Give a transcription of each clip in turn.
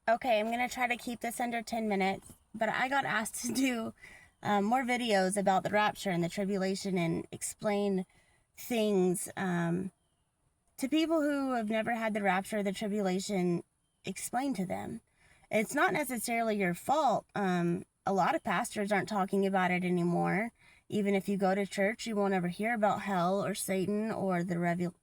Okay, I'm going to try to keep this under 10 minutes, but I got asked to do more videos about the rapture and the tribulation and explain things to people who have never had the rapture or the tribulation explained to them. It's not necessarily your fault. A lot of pastors aren't talking about it anymore. Even if you go to church, you won't ever hear about hell or Satan or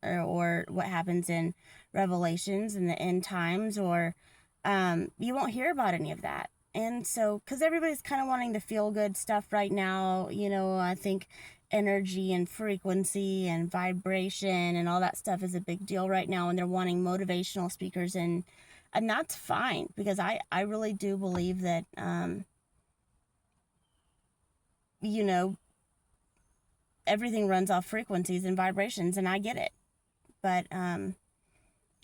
or what happens in Revelations and the end times, or you won't hear about any of that. And so, because everybody's kind of wanting the feel good stuff right now, I think energy and frequency and vibration and all that stuff is a big deal right now, and they're wanting motivational speakers, and that's fine, because I really do believe that you know everything runs off frequencies and vibrations, and I get it. But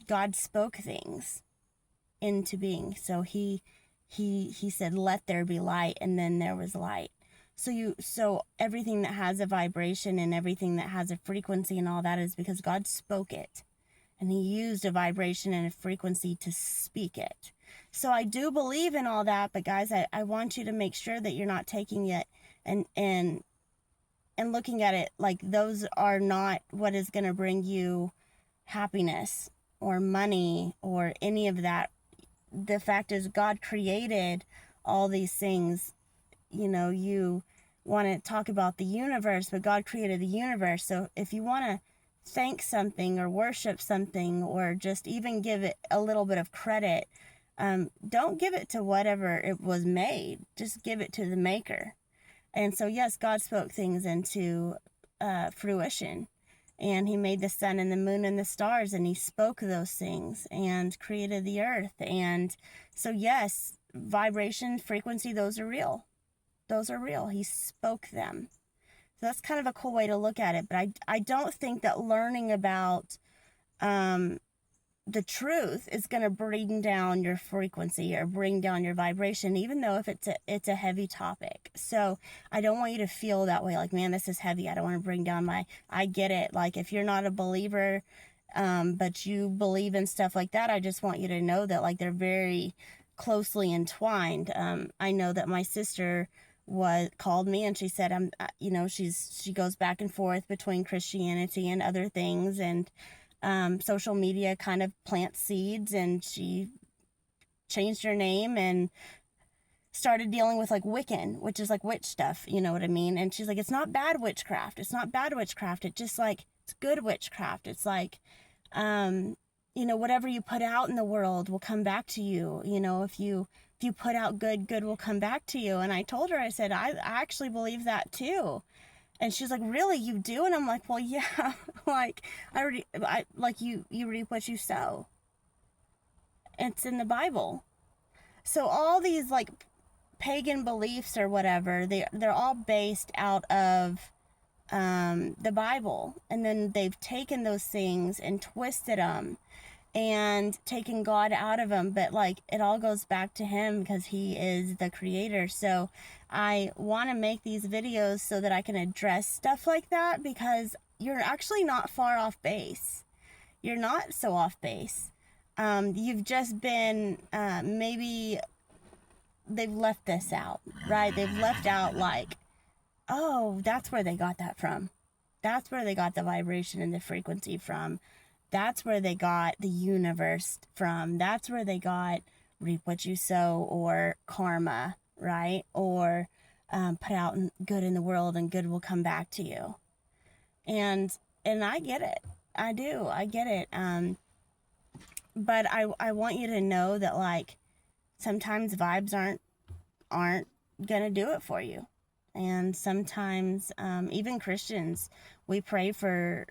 God spoke things into being. So he said, let there be light, and then there was light. So everything that has a vibration and everything that has a frequency and all that is because God spoke it, and he used a vibration and a frequency to speak it. So I do believe in all that, but guys, I want you to make sure that you're not taking it and looking at it like those are not what is going to bring you happiness or money or any of that. The fact is, God created all these things. You want to talk about the universe, but God created the universe. So if you want to thank something or worship something or just even give it a little bit of credit, don't give it to whatever it was made. Just give it to the maker. And so, yes, God spoke things into fruition. And he made the sun and the moon and the stars, and he spoke those things and created the earth. And so, yes, vibration, frequency, those are real. Those are real. He spoke them. So that's kind of a cool way to look at it. But I don't think that learning about the truth is going to bring down your frequency or bring down your vibration, even though if it's a heavy topic. So I don't want you to feel that way, like, man, this is heavy, I don't want to bring down I get it. Like, if you're not a believer, but you believe in stuff like that, I just want you to know that, like, they're very closely entwined. I know that my sister called me, and she said, she goes back and forth between Christianity and other things, and social media kind of plants seeds, and she changed her name and started dealing with like Wiccan, which is like witch stuff, you know what I mean? And she's like, it's not bad witchcraft. It's not bad witchcraft. It's just like, it's good witchcraft. It's like, whatever you put out in the world will come back to you. If you put out good, good will come back to you. And I told her, I said, I actually believe that too. And she's like, really, you do? And I'm like, well, yeah, like, you reap what you sow. It's in the Bible. So all these like pagan beliefs or whatever, they're all based out of the Bible. And then they've taken those things and twisted them and taken God out of them, but like, it all goes back to him because he is the creator. So I want to make these videos so that I can address stuff like that, because you're actually not far off base. You're not so off base. You've just been maybe they've left this out, right? They've left out like, oh, that's where they got that from. That's where they got the vibration and the frequency from. That's where they got the universe from. That's where they got reap what you sow, or karma, right? Or put out good in the world and good will come back to you. And I get it. I do. I get it. But I want you to know that, like, sometimes vibes aren't gonna do it for you. And sometimes even Christians, we pray for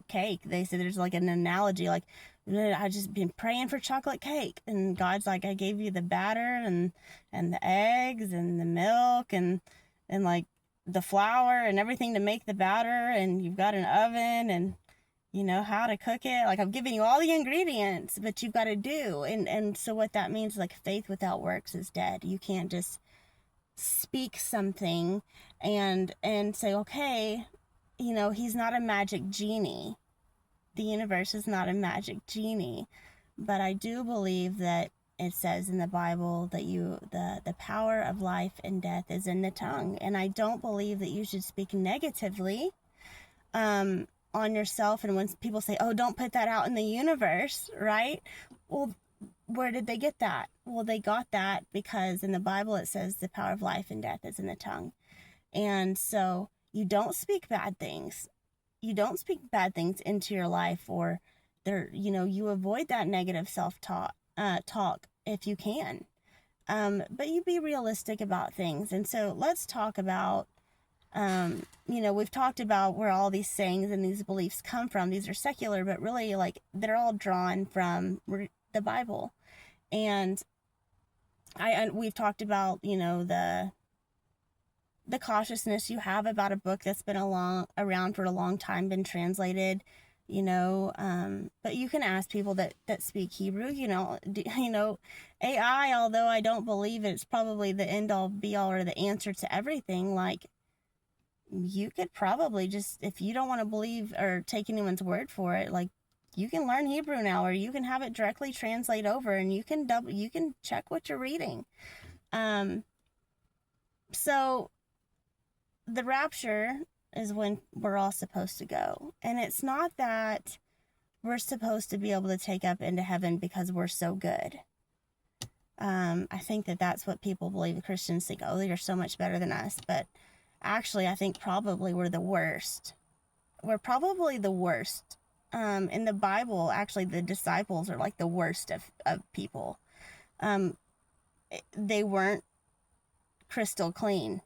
cake. They say, there's like an analogy, like, I just been praying for chocolate cake, and God's like, I gave you the batter and the eggs and the milk and like the flour and everything to make the batter, and you've got an oven, and you know how to cook it. Like, I'm giving you all the ingredients, but you've got to do. And so what that means, like, faith without works is dead. You can't just speak something and say, okay, he's not a magic genie. The universe is not a magic genie. But I do believe that it says in the Bible that the power of life and death is in the tongue. And I don't believe that you should speak negatively on yourself. And when people say, oh, don't put that out in the universe, right? Well, where did they get that? Well, they got that because in the Bible it says the power of life and death is in the tongue. And so you don't speak bad things. You don't speak bad things into your life, or you avoid that negative self-talk talk if you can. But you be realistic about things. And so let's talk about, we've talked about where all these sayings and these beliefs come from. These are secular, but really like they're all drawn from the Bible. And we've talked about, the cautiousness you have about a book that's been around for a long time, been translated, but you can ask people that speak Hebrew, AI, although I don't believe it's probably the end all be all or the answer to everything, like you could probably just, if you don't want to believe or take anyone's word for it, like you can learn Hebrew now, or you can have it directly translate over, and you can check what you're reading. So the rapture is when we're all supposed to go. And it's not that we're supposed to be able to take up into heaven because we're so good. I think that's what people believe. Christians think, oh, they're so much better than us. But actually, I think probably we're the worst. We're probably the worst. In the Bible, actually, the disciples are like the worst of people. They weren't crystal clean.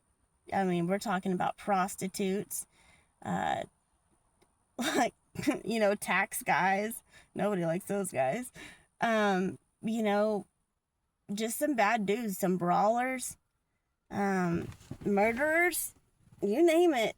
I mean, we're talking about prostitutes, like, tax guys. Nobody likes those guys. Just some bad dudes, some brawlers, murderers, you name it.